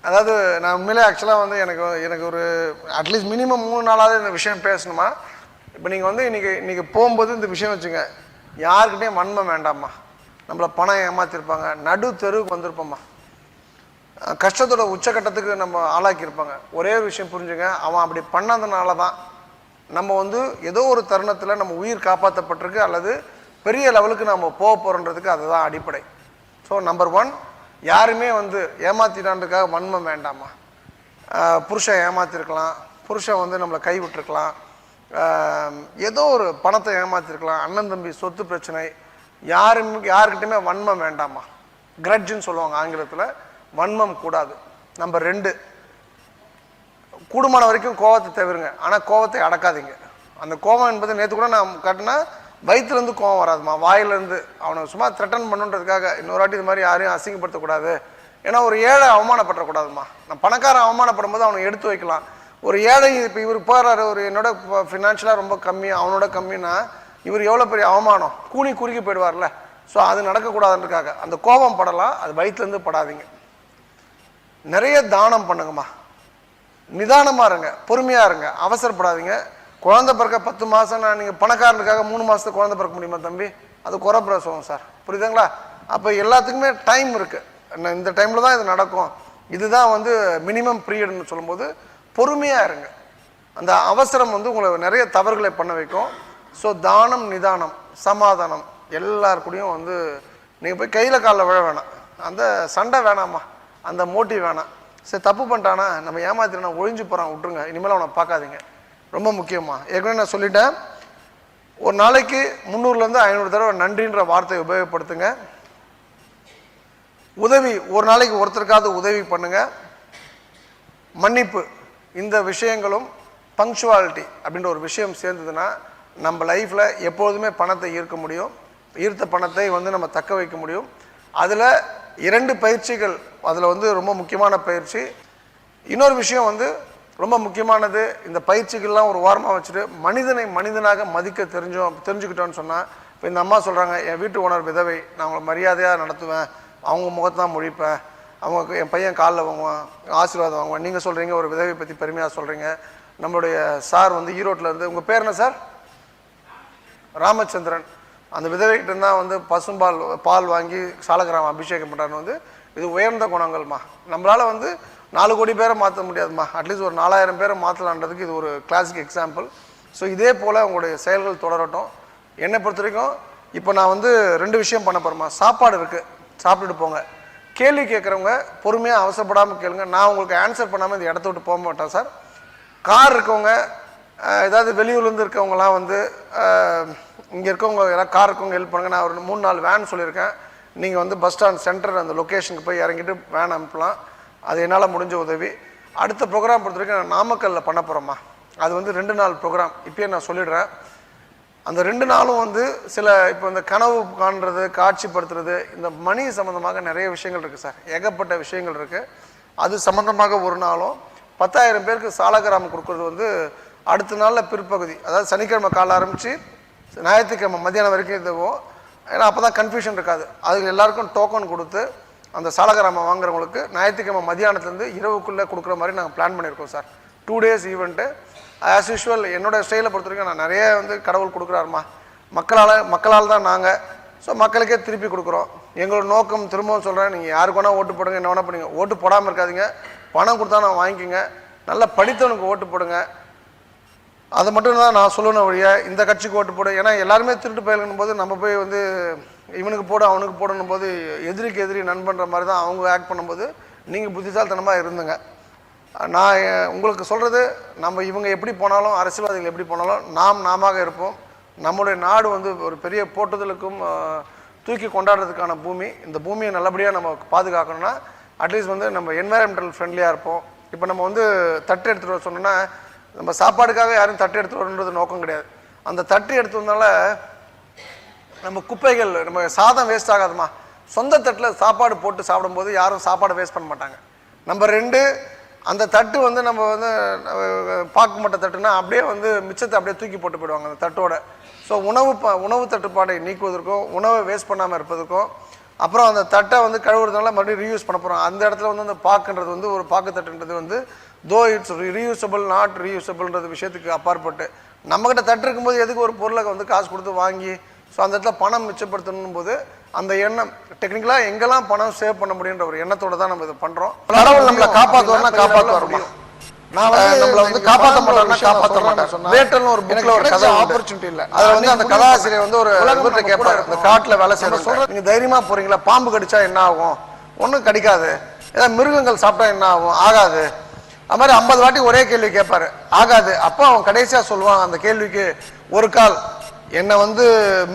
அதாவது நான் உண்மையிலே ஆக்சுவலாக வந்து எனக்கு ஒரு அட்லீஸ்ட் மினிமம் 3 நாளாவது இந்த விஷயம் பேசணுமா. இப்போ நீங்கள் வந்து இன்றைக்கி போகும்போது இந்த விஷயம் வச்சுங்க, யாருக்கிட்டையும் வன்மம் வேண்டாம்மா. நம்மளை பணம் ஏமாற்றிருப்பாங்க, நடு தெருவுக்கு வந்திருப்போம்மா, கஷ்டத்தோட உச்சக்கட்டத்துக்கு நம்ம ஆளாக்கியிருப்பாங்க. ஒரே விஷயம் புரிஞ்சுங்க, அவன் அப்படி பண்ணதுனால தான் நம்ம வந்து ஏதோ ஒரு தருணத்தில் நம்ம உயிர் காப்பாற்றப்பட்டிருக்கு, அல்லது பெரிய லெவலுக்கு நம்ம போக போகிறோன்றதுக்கு அதுதான் அடிப்படை. ஸோ நம்பர் 1, யாருமே வந்து ஏமாற்றிட்டான்றதுக்காக வன்மம் வேண்டாமா. புருஷன் ஏமாற்றிருக்கலாம், புருஷன் வந்து நம்மளை கைவிட்டுருக்கலாம், ஏதோ ஒரு பணத்தை ஏமாற்றிருக்கலாம், அண்ணன் தம்பி சொத்து பிரச்சனை, யாருக்கிட்டையுமே வன்மம் வேண்டாமா. கிரட்ஜுன்னு சொல்லுவாங்க ஆங்கிலத்தில், வன்மம் கூடாது. நம்பர் 2, கூடுமான வரைக்கும் கோவத்தை தவிருங்க, ஆனால் கோவத்தை அடக்காதீங்க. அந்த கோவம் என்பது நேற்று கூட நான் காட்டினா வயிற்றுலேருந்து கோவம் வராதுமா, வாயிலேருந்து. அவனை சும்மா த்ரெட்டன் பண்ணுன்றதுக்காக இன்னொரு வாட்டி இது மாதிரி யாரையும் அசிங்கப்படுத்தக்கூடாது. ஏன்னா ஒரு ஏழை அவமானப்படக்கூடாதுமா. நான் பணக்காரன் அவமானப்படும் போது அவனை எடுத்து வைக்கலாம். ஒரு ஏழை இப்போ இவர் போகிறாரு, ஒரு என்னோட ஃபினான்ஷியலாக ரொம்ப கம்மி, அவனோட கம்மின்னா இவர் எவ்வளோ பெரிய அவமானம், குறுக்கி போயிடுவார்ல. ஸோ அது நடக்கக்கூடாதுன்றதுக்காக அந்த கோபம் படலாம், அது வயிற்றுலேருந்து படாதீங்க. நிறைய தானம் பண்ணுங்கம்மா, நிதானமாக இருங்க, பொறுமையாக இருங்க, அவசரப்படாதீங்க. குழந்தை பிறக்க 10 மாதம் நீங்கள் பணக்காரனுக்காக 3 மாதத்துக்கு குழந்தை பிறக்க முடியுமா தம்பி? அது குறை பிரசவம் சார், புரியுதுங்களா? அப்போ எல்லாத்துக்குமே டைம் இருக்குது, இந்த டைமில் தான் இது நடக்கும், இதுதான் வந்து மினிமம் பீரியட்னு சொல்லும்போது பொறுமையாக இருங்க. அந்த அவசரம் வந்து உங்களை நிறைய தவறுகளை பண்ண வைக்கும். ஸோ தானம், நிதானம், சமாதானம், எல்லாருக்கூடையும் வந்து நீங்கள் போய் கையில் காலில் விழ வேணாம், அந்த சண்டை வேணாம்மா, அந்த மோட்டிவ் வேணாம். சரி தப்பு பண்ணிட்டானா, நம்ம ஏமாத்தினா ஒழிஞ்சு போகிறான், விட்ருங்க, இனிமேல் அவனை பார்க்காதீங்க. ரொம்ப முக்கியமா, ஏற்கனவே நான் சொல்லிட்டேன், ஒரு நாளைக்கு 300லேருந்து 500 தடவை நன்றின்ற வார்த்தையை உபயோகப்படுத்துங்க. உதவி, ஒரு நாளைக்கு ஒருத்தருக்காவது உதவி பண்ணுங்க. மன்னிப்பு, இந்த விஷயங்களும் பங்க்சுவாலிட்டி அப்படின்ற ஒரு விஷயம் சேர்ந்ததுன்னா நம்ம லைஃப்பில் எப்பொழுதுமே பணத்தை ஈர்க்க முடியும், ஈர்த்த பணத்தை வந்து நம்ம தக்க வைக்க முடியும். அதில் 2 பயிற்சிகள், அதில் வந்து ரொம்ப முக்கியமான பயிற்சி. இன்னொரு விஷயம் வந்து ரொம்ப முக்கியமானது, இந்த பயிற்சிகள்லாம் ஒரு வாரமாக வச்சுட்டு மனிதனை மனிதனாக மதிக்க தெரிஞ்சுக்கிட்டோன்னு சொன்னால், இப்போ இந்த அம்மா சொல்கிறாங்க, என் வீட்டு ஓனர் விதவை, நான் அவங்களை மரியாதையாக நடத்துவேன், அவங்க முகத்தான் முழிப்பேன், அவங்க என் பையன் காலில் வாங்குவான், ஆசீர்வாதம் வாங்குவேன். நீங்கள் சொல்கிறீங்க ஒரு விதவை பற்றி பெருமையாக சொல்கிறீங்க. நம்மளுடைய சார் வந்து ஈரோட்டில் உங்கள் பேர் என்ன சார்? ராமச்சந்திரன். அந்த விதவைகிட்ட தான் வந்து பால் வாங்கி சாலகிராமம் அபிஷேகம் பண்ணுறான்னு வந்து இது உயர்ந்த குணங்கள்மா. நம்மளால் வந்து 4 கோடி பேரை மாற்ற முடியாதுமா, அட்லீஸ்ட் ஒரு 4000 பேரை மாற்றலான்றதுக்கு இது ஒரு கிளாசிக் எக்ஸாம்பிள். ஸோ இதே போல் உங்களுடைய செயல்கள் தொடரட்டும். என்னை பொறுத்த வரைக்கும் இப்போ நான் வந்து 2 விஷயம் பண்ண போகிறேம்மா. சாப்பாடு இருக்குது, சாப்பிட்டுட்டு போங்க. கேள்வி கேட்குறவங்க பொறுமையாக அவசரப்படாமல் கேளுங்க, நான் உங்களுக்கு ஆன்சர் பண்ணாமல் இந்த இடத்த விட்டு போக மாட்டேன் சார். கார் இருக்கவங்க, ஏதாவது வெளியூர்லேருந்து இருக்கவங்களாம் வந்து இங்கே இருக்கவங்க எல்லாம் கார் இருக்கவங்க ஹெல்ப் பண்ணுங்கள். நான் ஒரு 3-4 வேன் சொல்லியிருக்கேன். நீங்கள் வந்து பஸ் ஸ்டாண்ட் சென்டர் அந்த லொக்கேஷனுக்கு போய் இறங்கிட்டு வேன் அனுப்பலாம், அது என்னால் முடிஞ்ச உதவி. அடுத்த ப்ரோக்ராம் பொறுத்த வரைக்கும் நான் நாமக்கல்லில் பண்ண போகிறோம்மா. அது வந்து 2 நாள் ப்ரோக்ராம், இப்போயே நான் சொல்லிடுறேன். அந்த 2 நாளும் வந்து சில இப்போ இந்த கனவு காண்றது, காட்சிப்படுத்துறது, இந்த மணி சம்மந்தமாக நிறைய விஷயங்கள் இருக்குது சார், ஏகப்பட்ட விஷயங்கள் இருக்குது. அது சம்மந்தமாக ஒரு நாளும் 10,000 பேருக்கு சாலகிராமம் கொடுக்குறது வந்து அடுத்த நாளில் பிற்பகுதி, அதாவது சனிக்கிழமை காலை ஆரம்பித்து ஞாயிற்றுக்கிழமை மத்தியானம் வரைக்கும் இதுவும். ஏன்னா அப்போ தான் கன்ஃபியூஷன் இருக்காது. அதுக்கு எல்லாருக்கும் டோக்கன் கொடுத்து அந்த சாலகிராமம் வாங்குறவங்களுக்கு ஞாயிற்றுக்கிழமை மத்தியானத்துலேருந்து இரவுக்குள்ளே கொடுக்குற மாதிரி நாங்கள் பிளான் பண்ணியிருக்கோம் sir. 2 days event. As usual என்னோடய ஸ்டைலை பொறுத்த வரைக்கும் நான் நிறைய வந்து கடவுள் கொடுக்குறாருமா, மக்களால் தான் நாங்கள். ஸோ மக்களுக்கே திருப்பி கொடுக்குறோம். எங்களோட நோக்கம் திரும்பவும் சொல்கிறேன், நீங்கள் யாருக்கு வேணால் ஓட்டு போடுங்க, என்ன வேணால் பண்ணுங்க, ஓட்டு போடாமல் இருக்காதிங்க. பணம் கொடுத்தா நான் வாங்கிக்கோங்க, நல்லா படித்தவனுக்கு ஓட்டு போடுங்க. அதை மட்டும் தான் நான் சொல்லணும் வழிய இந்த கட்சிக்கு ஓட்டு போடு. ஏன்னா எல்லாருமே திருட்டு பயிலுங்கும் போது நம்ம போய் வந்து இவனுக்கு போடு அவனுக்கு போடணும் போது எதிரிக்கு எதிரி நண்பன்ற மாதிரி தான் அவங்க ஆக்ட் பண்ணும்போது நீங்கள் புத்திசாலித்தனமாக இருந்துங்க. நான் உங்களுக்கு சொல்கிறது, நம்ம இவங்க எப்படி போனாலும், அரசியல்வாதிகள் எப்படி போனாலும் நாம இருப்போம். நம்முடைய நாடு வந்து ஒரு பெரிய போட்டுதலுக்கும் தூக்கி கொண்டாடுறதுக்கான பூமி. இந்த பூமியை நல்லபடியாக நம்ம பாதுகாக்கணும்னா அட்லீஸ்ட் வந்து நம்ம என்வாயர்மெண்டல் ஃப்ரெண்ட்லியாக இருப்போம். இப்போ நம்ம வந்து தட்டு எடுத்துகிட்டு வர சொன்னோன்னா, நம்ம சாப்பாடுக்காக யாரும் தட்டு எடுத்துகிட்டு வரணுன்றது நோக்கம் கிடையாது. அந்த தட்டு எடுத்து வந்தால நம்ம குப்பைகள், நம்ம சாதம் வேஸ்ட் ஆகாதுமா. சொந்த தட்டில் சாப்பாடு போட்டு சாப்பிடும்போது யாரும் சாப்பாடு வேஸ்ட் பண்ண மாட்டாங்க. நம்பர் 2, அந்த தட்டு வந்து நம்ம வந்து பாக்கு மட்ட தட்டுனா அப்படியே வந்து மிச்சத்தை அப்படியே தூக்கி போட்டு போயிடுவாங்க அந்த தட்டோட. ஸோ உணவு தட்டுப்பாடை நீக்குவதற்கும், உணவை வேஸ்ட் பண்ணாமல் இருப்பதற்கும், அப்புறம் அந்த தட்டை வந்து கழுவுறதுனால மறுபடியும் ரீயூஸ் பண்ண போகிறோம். அந்த இடத்துல வந்து அந்த பாக்குன்றது வந்து ஒரு பாக்கு தட்டுன்றது வந்து தோ இட்ஸ் ரீயூசபிள் நாட் ரீயூசபிள்ன்றது விஷயத்துக்கு அப்பாற்பட்டு நம்மக்கிட்ட தட்டு இருக்கும்போது எதுக்கு ஒரு பொருளை வந்து காசு கொடுத்து வாங்கி ஸோ அந்த இடத்துல பணம் மிச்சப்படுத்தணும் போது அந்த எண்ணம் டெக்னிக்கலாக எங்கெல்லாம் பணம் சேவ் பண்ண முடியுன்ற ஒரு எண்ணத்தோட தான் நம்ம இதை பண்ணுறோம். கடவுள் நம்மளை காப்பாற்றுவார்னா காப்பாற்றுவாருமா. நான் நம்மளை வந்து காப்பாற்ற மாட்டேன்னா காப்பாற்ற மாட்டேன். வேட்டல்னு ஒரு புக்ல ஒரு கதை ஆப்பர்ச்சுனிட்டி இல்லை. அதில் வந்து அந்த கதாசிரியர் வந்து ஒரு இவர்கிட்ட கேட்பாரு, இந்த காட்டில் வேலை செய்யணும் சொல்ற நீங்கள் தைரியமாக போறீங்களா, பாம்பு கடிச்சா என்ன ஆகும்? ஒன்றும் கடிக்காது. ஏதாவது மிருகங்கள் சாப்பிட்டா என்ன ஆகும்? ஆகாது. அது மாதிரி 50 வாட்டி ஒரே கேள்வி கேட்பாரு, ஆகாது. அப்போ அவன் கடைசியாக சொல்லுவான் அந்த கேள்விக்கு, ஒரு கால் என்னை வந்து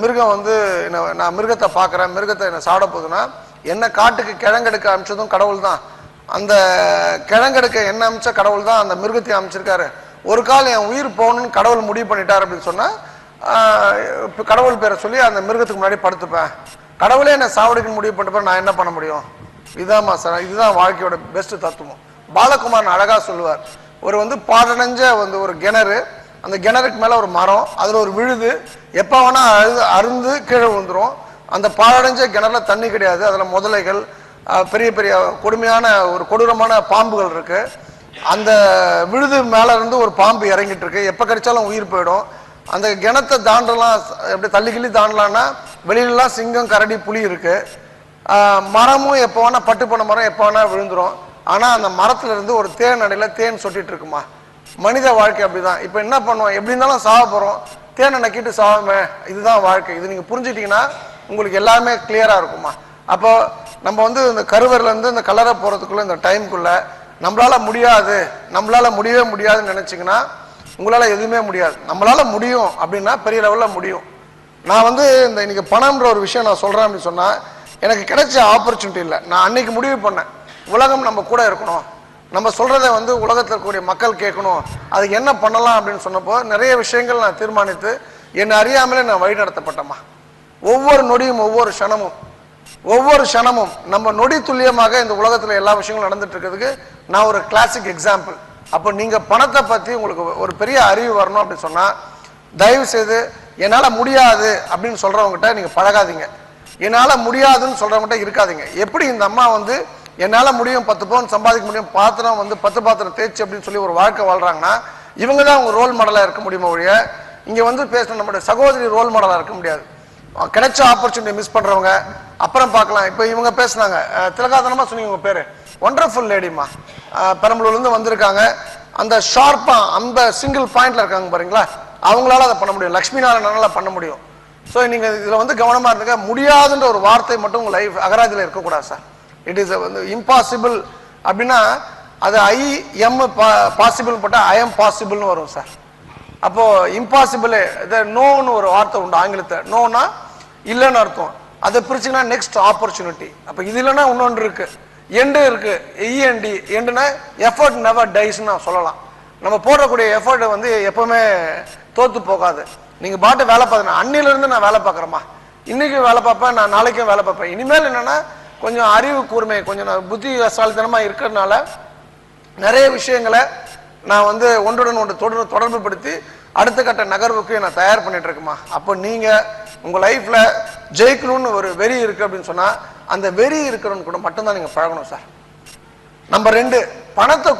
மிருகம் வந்து நான் மிருகத்தை பார்க்குறேன், மிருகத்தை என்னை சாப்பிட போகுதுன்னா என்ன காட்டுக்கு கிழங்கெடுக்க அனுப்பிச்சதும் கடவுள் தான். அந்த கிழங்கெடுக்க என்ன அமைச்ச கடவுள் தான் அந்த மிருகத்தை அமைச்சிருக்காரு. ஒரு கால் என் உயிர் போகணும்னு கடவுள் முடிவு பண்ணிட்டார் அப்படின்னு சொன்னா கடவுள் பேரை சொல்லி அந்த மிருகத்துக்கு முன்னாடி படுத்துப்பேன். கடவுளே என்னை சாவடிக்கணும்னு முடிவு பண்ணிட்டு நான் என்ன பண்ண முடியும்? இதுதான் சார், இதுதான் வாழ்க்கையோட பெஸ்ட் தத்துவம். பாலகுமாரன் அழகா சொல்லுவார், ஒரு வந்து பாடடைஞ்ச வந்து ஒரு கிணறு, அந்த கிணறுக்கு மேல ஒரு மரம், அதுல ஒரு விழுது, எப்ப வேணா அருந்து கீழே விழுந்துரும். அந்த பாழடைஞ்ச கிணறுல தண்ணி கிடையாது, அதுல முதலைகள், பெரிய பெரிய கொடுமையான ஒரு கொடூரமான பாம்புகள் இருக்கு. அந்த விழுது மேல இருந்து ஒரு பாம்பு இறங்கிட்டு இருக்கு, எப்ப கடிச்சாலும் உயிர் போயிடும். அந்த கிணத்தை தாண்டலாம், எப்படி தள்ளி கிள்ளி தாண்டலாம்னா வெளியிலலாம் சிங்கம் கரடி புலி இருக்கு. மரமும் எப்போ வேணா பட்டு போன மரம் எப்போ வேணா விழுந்துரும். ஆனா அந்த மரத்துல இருந்து ஒரு தேன் அடையில தேன் சொட்டிட்டு இருக்குமா. மனித வாழ்க்கை அப்படிதான். இப்ப என்ன பண்ணுவோம், எப்படி இருந்தாலும் சாவ போறோம், தேனை நக்கிட்டு சாவமே, இதுதான் வாழ்க்கை. இது நீங்க புரிஞ்சுட்டீங்கன்னா உங்களுக்கு எல்லாமே கிளியரா இருக்குமா. அப்போ நம்ம வந்து இந்த கருவறையில இருந்து இந்த கலரை போறதுக்குள்ள இந்த டைமுக்குள்ள நம்மளால முடியாது, நம்மளால முடியவே முடியாதுன்னு நினைச்சிங்கன்னா உங்களால எதுவுமே முடியாது. நம்மளால முடியும் அப்படின்னா பெரிய லெவல்ல முடியும். நான் வந்து இந்த இன்னைக்கு பணம்ன்ற ஒரு விஷயம் நான் சொல்றேன் அப்படின்னு சொன்னா எனக்கு கிடைச்ச ஆப்பர்ச்சுனிட்டி இல்லை. நான் அன்னைக்கு முடிவு பண்ணேன், உலகம் நம்ம கூட இருக்கணும், நம்ம சொல்றதை வந்து உலகத்தில் இருக்கக்கூடிய மக்கள் கேட்கணும், அதுக்கு என்ன பண்ணலாம் அப்படின்னு சொன்னப்போ நிறைய விஷயங்கள் நான் தீர்மானித்து என்னை அறியாமலே நான் வழி நடத்தப்பட்டேம்மா. ஒவ்வொரு நொடியும் ஒவ்வொரு க்ஷணமும் நம்ம நொடி துல்லியமாக இந்த உலகத்தில் எல்லா விஷயங்களும் நடந்துட்டு இருக்கிறதுக்கு நான் ஒரு கிளாசிக் எக்ஸாம்பிள். அப்போ நீங்க பணத்தை பத்தி உங்களுக்கு ஒரு பெரிய அறிவு வரணும் அப்படின்னு சொன்னா தயவு செய்து என்னால முடியாது அப்படின்னு சொல்றவங்ககிட்ட நீங்க பழகாதீங்க, என்னால முடியாதுன்னு சொல்றவங்ககிட்ட இருக்காதீங்க. எப்படி இந்த அம்மா வந்து என்னால முடியும் 10 பவுன் சம்பாதிக்க முடியும், பாத்திரம் வந்து 10 பாத்திரம் தேய்ச்சி அப்படின்னு சொல்லி ஒரு வாழ்க்கை வாழ்றாங்கன்னா இவங்க தான் அவங்க ரோல் மாடலா இருக்க முடியுமா ஒழிய இங்க வந்து பேசணும் நம்மளுடைய சகோதரி ரோல் மாடலா இருக்க முடியாது. கிடைச்ச ஆப்பர்ச்சுனிட்டி மிஸ் பண்றவங்க அப்புறம் பார்க்கலாம். இப்போ இவங்க பேசுனாங்க, திலகாதனமா சொன்னீங்க உங்க பேரு, ஒண்டர்ஃபுல் லேடிமா, பெரம்பலூர்ல இருந்து வந்திருக்காங்க. அந்த ஷார்ப்பா அந்த சிங்கிள் பாயிண்ட்ல இருக்காங்க பாருங்களா, அவங்களால அதை பண்ண முடியும், லட்சுமி நாராயணனால பண்ண முடியும். ஸோ நீங்க இதுல வந்து கவனமா இருந்துங்க. முடியாதுன்ற ஒரு வார்த்தை மட்டும் உங்க லைஃப் அகராதியில் இருக்கக்கூடாது சார். இட் இஸ் வந்து இம்பாசிபிள் அப்படின்னா அது ஐஎம் பாசிபிள் போட்டா ஐஎம் பாசிபிள்னு வரும் சார். அப்போ இம்பாசிபிள் நோன்னு ஒரு வார்த்தை உண்டு ஆங்கிலத்தை, நோனா இல்லைன்னு அர்த்தம். அதை பிரிச்சுன்னா நெக்ஸ்ட் ஆப்பர்ச்சுனிட்டி. அப்போ இது இல்லைன்னா இன்னொன்று இருக்கு, எண்டு இருக்கு, இஎன்டி. எண்டுனா எஃபர்ட் நெவர் டைஸ்ன்னு நான் சொல்லலாம். நம்ம போடக்கூடிய எஃபர்ட் வந்து எப்பவுமே தோத்து போகாது. நீங்க பாட்டு வேலை பார்க்கணும், அன்னில இருந்து நான் வேலை பார்க்குறேம்மா, இன்னைக்கு வேலை பார்ப்பேன், நான் நாளைக்கும் வேலை பார்ப்பேன். இனிமேல் என்னன்னா கொஞ்சம் அறிவு கூர்மை, கொஞ்சம் நான் புத்திசாலித்தனமா இருக்கிறதுனால நிறைய விஷயங்களை நான் வந்து ஒன்றுடன் ஒன்று தொடர்பு படுத்தி அடுத்த கட்ட நகர்வுக்கு நான் தயார் பண்ணிட்டு இருக்கேம்மா. அப்போ நீங்க உங்க லைஃப்ல ஜெயிக்கணும்னு ஒரு வெறி இருக்கு அப்படின்னு சொன்னா அந்த வெறி இருக்கிறவங்க கூட மட்டும்தான் நீங்க பழகணும் சார். நம்பர் 2, பணத்தை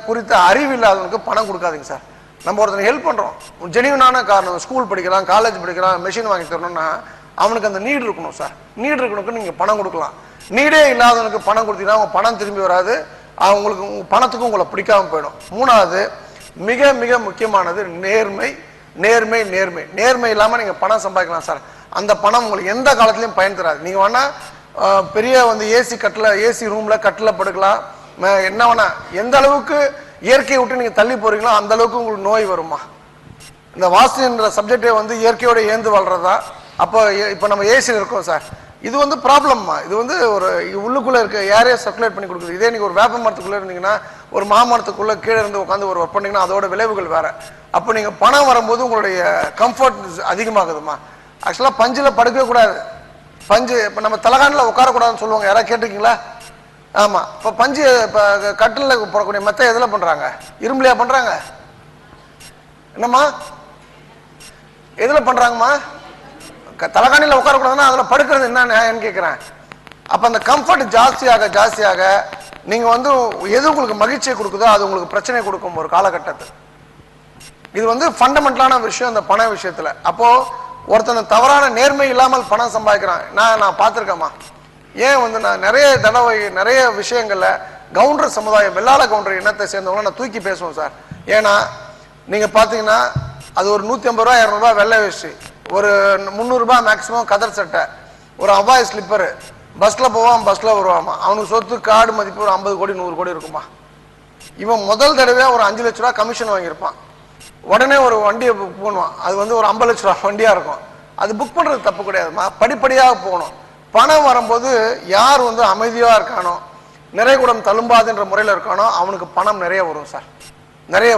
குறித்த அறிவு இல்லாதவனுக்கு பணம் கொடுக்காதீங்க சார். நம்ம ஒருத்தனை ஹெல்ப் பண்றோம், ஜெனியூனான காரணம், ஸ்கூல் படிக்கிறான், காலேஜ் படிக்கிறான், மெஷின் வாங்கி தரணும்னா அவனுக்கு அந்த நீட் இருக்கணும் சார். நீட் இருக்கணுக்கு நீங்க பணம் கொடுக்கலாம். நீடே இல்லாதவனுக்கு பணம் கொடுத்தீங்கன்னா அவங்க பணம் திரும்பி வராது, அவங்களுக்கு பணத்துக்கும் உங்களை பிடிக்காம போயிடும். 3வது மிக மிக முக்கியமானது நேர்மை. நேர்மை நேர்மை நேர்மை இல்லாம நீங்க பணம் சம்பாதிக்கலாம் சார், அந்த பணம் உங்களுக்கு எந்த காலத்திலயும் பயன் தராது. நீங்க வேணா பெரிய வந்து ஏசி ரூம்ல கட்டில படுக்கலாம், என்ன வேணா, எந்த அளவுக்கு இயற்கையை விட்டு நீங்க தள்ளி போறீங்களோ அந்த அளவுக்கு உங்களுக்கு நோய் வருமா. இந்த வாஸ்து என்ற சப்ஜெக்டே வந்து இயற்கையோட ஏந்து வாழ்றதா. அப்போ இப்போ நம்ம ஏசியில் இருக்கோம் சார், இது வந்து ப்ராப்ளம்மா. இது வந்து ஒரு உள்ளுக்குள்ள இருக்க ஏரையா சர்க்குலேட் பண்ணி கொடுக்குது. இதே நீங்க ஒரு வேப்ப மரத்துக்குள்ள இருந்தீங்கன்னா, ஒரு மாமரத்துக்குள்ள கீழே இருந்து உட்காந்து ஒரு ஒர்க் பண்ணீங்கன்னா அதோட விளைவுகள் வேற. அப்போ நீங்க பணம் வரும்போது உங்களுடைய கம்ஃபர்ட் அதிகமாகுதுமா. ஆக்சுவலா பஞ்சில் படுக்கவே கூடாது. பஞ்சு இப்போ நம்ம தலகாணில் உட்காரக்கூடாதுன்னு சொல்லுவாங்க, யாராவது கேட்டிருக்கீங்களா? ஆமா. இப்போ பஞ்சு இப்போ கட்டில போடக்கூடிய மெத்தை எதில் பண்றாங்க? இரும்புலையா பண்றாங்க? என்னம்மா எதுல பண்றாங்கம்மா? தலகாணியில் உட்காரக்கூடாதுன்னா அதுல படுக்கிறது என்ன கேட்கிறேன். அப்போ அந்த கம்ஃபர்ட் ஜாஸ்தியாக நீங்கள் வந்து எது உங்களுக்கு மகிழ்ச்சியை கொடுக்குதோ அது உங்களுக்கு பிரச்சனை கொடுக்கும் ஒரு காலகட்டத்தில். இது வந்து ஃபண்டமெண்டலான விஷயம் இந்த பண விஷயத்தில். அப்போது ஒருத்தன் தவறான நேர்மை இல்லாமல் பணம் சம்பாதிக்கிறான். நான் பார்த்துருக்கேம்மா. ஏன் வந்து நான் நிறைய தடவை நிறைய விஷயங்களில் கவுண்டர் சமுதாயம், வெள்ளாள கவுண்டர் இனத்தை சேர்ந்தவங்க நான் தூக்கி பேசுவோம் சார். ஏன்னா நீங்கள் பார்த்தீங்கன்னா அது ஒரு 150 ரூபா 200 ரூபா வெள்ளை வேஷ்டி, ஒரு 300 ரூபாய் மேக்ஸிமம் கதர் சட்டை, ஒரு அவாய் ஸ்லிப்பரு, பஸ்ஸில் போவான் பஸ்ஸில் வருவாமா. அவனுக்கு சொத்து காடு மதிப்பு ஒரு 50 கோடி 100 கோடி இருக்குமா. இவன் முதல் தடவையாக ஒரு 5 லட்ச ரூபா கமிஷன் வாங்கியிருப்பான். உடனே ஒரு வண்டியை புக் பண்ணுவான். அது வந்து ஒரு 50 லட்ச ரூபா வண்டியாக இருக்கும். அது புக் பண்ணுறது தப்பு கிடையாதுமா, படிப்படியாக போகணும். பணம் வரும்போது யார் வந்து அமைதியாக இருக்கானோ, நிறைய குடம் தழும்பாதுன்ற முறையில் இருக்கானோ அவனுக்கு பணம் நிறைய வரும் சார், நிறைய